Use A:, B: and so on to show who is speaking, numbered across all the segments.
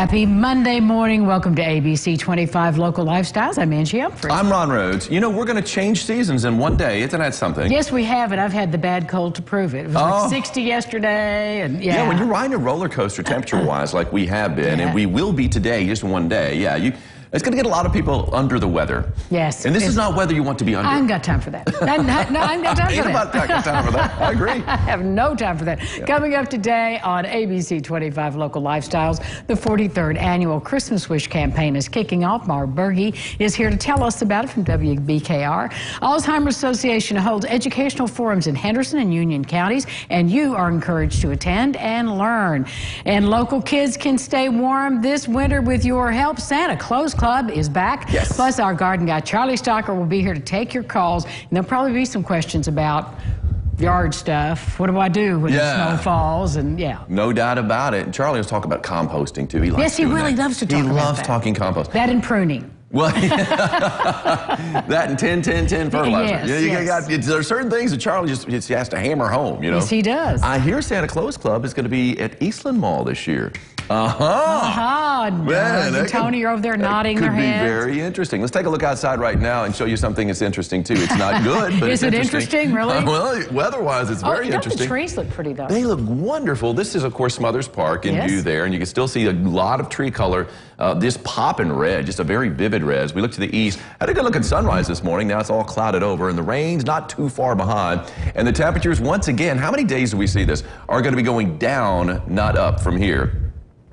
A: Happy Monday morning. Welcome to ABC 25 Local Lifestyles. I'm Angie Humphrey.
B: I'm Ron Rhodes. You know, we're going to change seasons in one day. Isn't that something?
A: Yes, we have, and I've had the bad cold to prove it. It was like 60 yesterday. And yeah,
B: when you're riding a roller coaster temperature-wise like we have been, and we will be today, just one day, it's going to get a lot of people under the weather.
A: Yes.
B: And this is not weather you want to be under.
A: I haven't got time for that. No, I haven't got time for that.
B: I got time for that. I agree.
A: I have no time for that. Yeah. Coming up today on ABC 25 Local Lifestyles, the 43rd Annual Christmas Wish Campaign is kicking off. Mara Berge is here to tell us about it from WBKR. Alzheimer's Association holds educational forums in Henderson and Union counties, and you are encouraged to attend and learn. And local kids can stay warm this winter with your help. Santa Claus Club is back.
B: Yes.
A: Plus, our garden guy, Charlie Stocker, will be here to take your calls. And there'll probably be some questions about yard stuff. What do I do when the snow falls? And
B: no doubt about it. And Charlie was talking about composting, too. He likes
A: he really loves to talk about that.
B: He loves talking compost.
A: That and pruning.
B: Well, that and 10-10-10 fertilizer.
A: Yes,
B: there are certain things that Charlie just has to hammer home, you know.
A: Yes, he does.
B: I hear Santa Claus Club is going to be at Eastland Mall this year.
A: Man, Tony, you're over there nodding their heads.
B: Could be very interesting. Let's take a look outside right now and show you something that's interesting, too. It's not good, but
A: Is it interesting, really?
B: Well, weather-wise, it's very interesting.
A: The trees look pretty, though.
B: They look wonderful. This is, of course, Smothers Park in view there, and you can still see a lot of tree color. This popping red, just a very vivid red. As we look to the east, I had a good look at sunrise this morning. Now it's all clouded over, and the rain's not too far behind. And the temperatures, once again, how many days do we see this, are going to be going down, not up from here.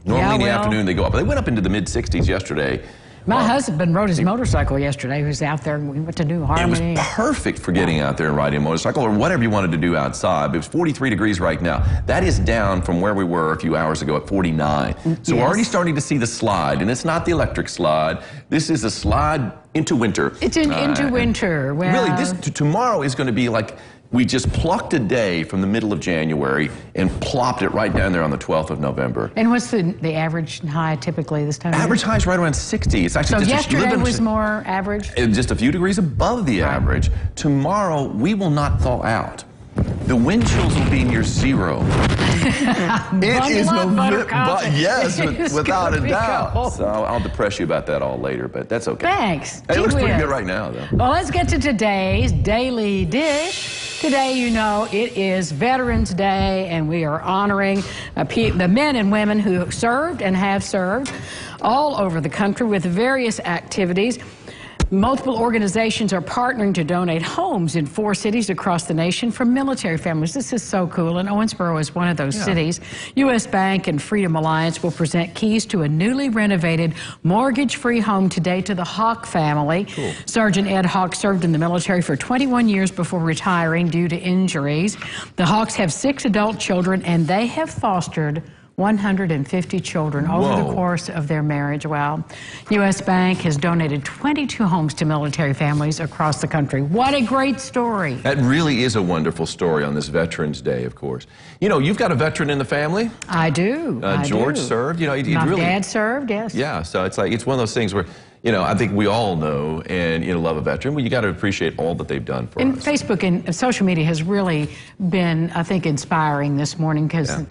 B: Normally in the afternoon they go up. They went up into the mid-60s yesterday.
A: My husband rode his motorcycle yesterday. He was out there, and we went to New Harmony.
B: It was perfect for getting out there and riding a motorcycle or whatever you wanted to do outside. But it was 43 degrees right now. That is down from where we were a few hours ago at 49. So we're already starting to see the slide, and it's not the electric slide. This is a slide into winter.
A: It's into winter. Well,
B: really, tomorrow is going to be like we just plucked a day from the middle of January and plopped it right down there on the 12th of November.
A: And what's the average high typically this time of year?
B: Average high is right around 60. It's actually
A: so yesterday was more average?
B: Just a few degrees above the average. Tomorrow, we will not thaw out. The wind chills will be near zero.
A: It is
B: without a doubt. So I'll depress you about that all later, but that's okay.
A: Thanks.
B: It looks pretty good right now, though.
A: Well, let's get to today's Daily Dish. Today, you know, it is Veterans Day, and we are honoring the men and women who served and have served all over the country with various activities. Multiple organizations are partnering to donate homes in 4 cities across the nation for military families. This is so cool, and Owensboro is one of those cities. U.S. Bank and Freedom Alliance will present keys to a newly renovated mortgage-free home today to the Hawk family. Cool. Sergeant Ed Hawk served in the military for 21 years before retiring due to injuries. The Hawks have 6 adult children, and they have fostered 150 children over the course of their marriage. Wow. U.S. Bank has donated 22 homes to military families across the country. What a great story.
B: That really is a wonderful story on this Veterans Day, of course. You know, you've got a veteran in the family.
A: I do.
B: George served. You know,
A: My dad served, yes.
B: Yeah, so it's like, it's one of those things where, you know, I think we all know and, you know, love a veteran. Well, you got to appreciate all that they've done for us.
A: And Facebook and social media has really been, I think, inspiring this morning because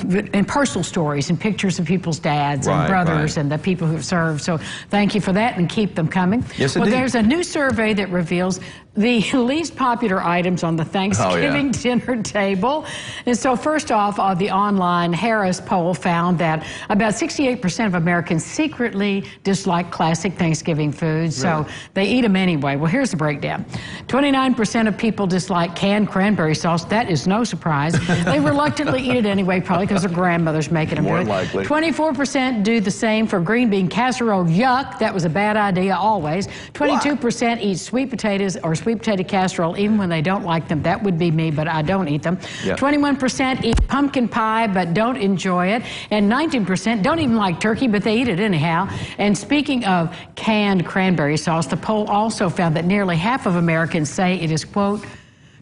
A: and personal stories and pictures of people's dads and brothers and the people who have served. So thank you for that, and keep them coming.
B: Yes,
A: well, there's a new survey that reveals the least popular items on the Thanksgiving dinner table. And so first off, the online Harris poll found that about 68% of Americans secretly dislike classic Thanksgiving foods, so they eat them anyway. Well, here's the breakdown. 29% of people dislike canned cranberry sauce. That is no surprise. They reluctantly eat it anyway, probably because their grandmother's making them.
B: More likely.
A: 24% do the same for green bean casserole. Yuck, that was a bad idea always. 22% eat sweet potatoes or sweet potato casserole even when they don't like them. That would be me, but I don't eat them. 21% eat pumpkin pie but don't enjoy it. And 19% don't even like turkey, but they eat it anyhow. And speaking of canned cranberry sauce, the poll also found that nearly half of Americans say it is, quote,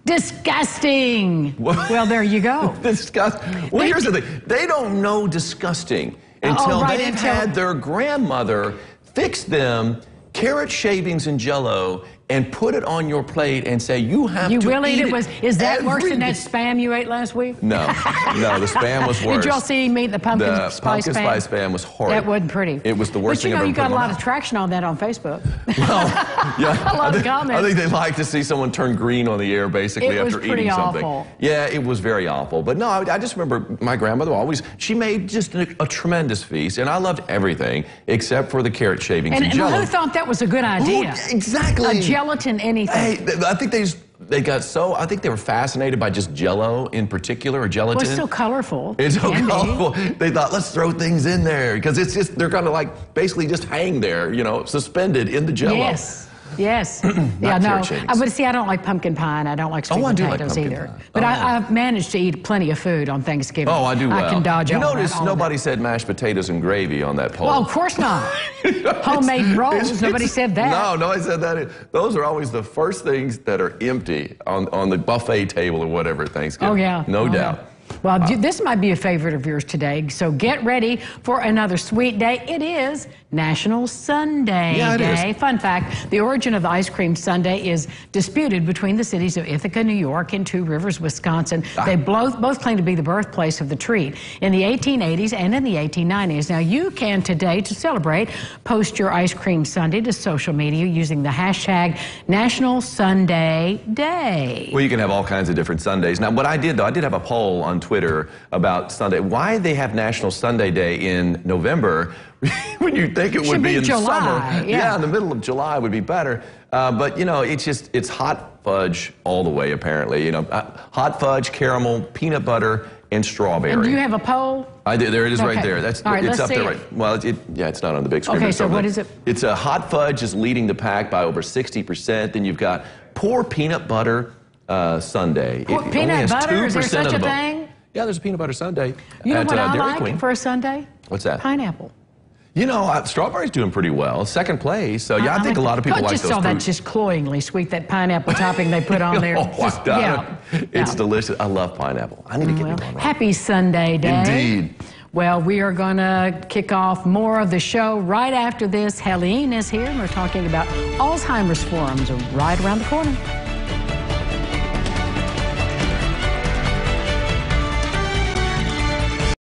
A: disgusting. Well, there you go.
B: Disgusting. Well, here's the thing. They don't know disgusting until they've had their grandmother fix them carrot shavings and Jell-O and put it on your plate and say, you have to eat it.
A: You will eat it? Is that worse than that
B: day.
A: spam you ate last week?
B: No, no, the spam was worse.
A: Did y'all see me eat the pumpkin spice spam?
B: The pumpkin spice spam was horrible.
A: That wasn't pretty.
B: It was the worst thing I've ever
A: But you know, you got a lot
B: put
A: of traction on that on Facebook.
B: Well, yeah.
A: A lot of comments.
B: I think they like to see someone turn green on the air, basically, after eating something.
A: Awful.
B: Yeah, it was very awful. But no, I just remember my grandmother she made just a tremendous feast, and I loved everything except for the carrot shavings and Jell-O.
A: And who thought that was a good idea?
B: Exactly.
A: A gelatin anything.
B: Hey, I think I think they were fascinated by just Jell-O in particular, or gelatin.
A: Well, it's so colorful.
B: It's so colorful. They thought, let's throw things in there, because they're kind of like basically just hang there, you know, suspended in the Jell-O.
A: Yes. Yes. Yeah, no. But see, I don't like pumpkin pie, and I don't like sweet potatoes either. But I've managed to eat plenty of food on Thanksgiving.
B: Oh, I do well.
A: I can dodge all that.
B: You notice nobody said mashed potatoes and gravy on that poll.
A: Well, of course not. Homemade rolls, nobody said that.
B: No, nobody said that. Those are always the first things that are empty on the buffet table or whatever at Thanksgiving.
A: Oh, yeah.
B: No doubt.
A: Well, this might be a favorite of yours today, so get ready for another sweet day. It is National Sundae Day. Fun fact, the origin of the ice cream sundae is disputed between the cities of Ithaca, New York, and Two Rivers, Wisconsin. They both claim to be the birthplace of the treat in the 1880s and in the 1890s. Now, you can today, to celebrate, post your ice cream sundae to social media using the hashtag National Sundae Day.
B: Well, you can have all kinds of different sundaes. Now, what I did, though, I did have a poll on Twitter about Sunday. Why they have National Sundae Day in November when you think it would be in
A: July,
B: summer? Yeah, in the middle of July would be better. But, you know, it's hot fudge all the way, apparently. You know, hot fudge, caramel, peanut butter, and strawberry.
A: And do you have a poll?
B: I did. There it is right there.
A: All right,
B: it's
A: let's
B: up
A: see
B: there.
A: it.
B: Right. Well, it's not on the big screen.
A: Okay, so what is it?
B: It's a hot fudge is leading the pack by over 60%. Then you've got poor peanut butter sundae.
A: Peanut butter? Is there such a thing?
B: Yeah, there's a peanut butter sundae.
A: You know what I
B: Dairy
A: like
B: Queen.
A: for a sundae?
B: What's that?
A: Pineapple.
B: You know, strawberry's doing pretty well. Second place. So, yeah, I think a lot of people like those fruits.
A: That's just cloyingly sweet, that pineapple topping they put on there.
B: It's delicious. I love pineapple. I need to get me one.
A: Happy Sunday Day.
B: Indeed.
A: Well, we are going to kick off more of the show right after this. Helene is here, and we're talking about Alzheimer's forums right around the corner.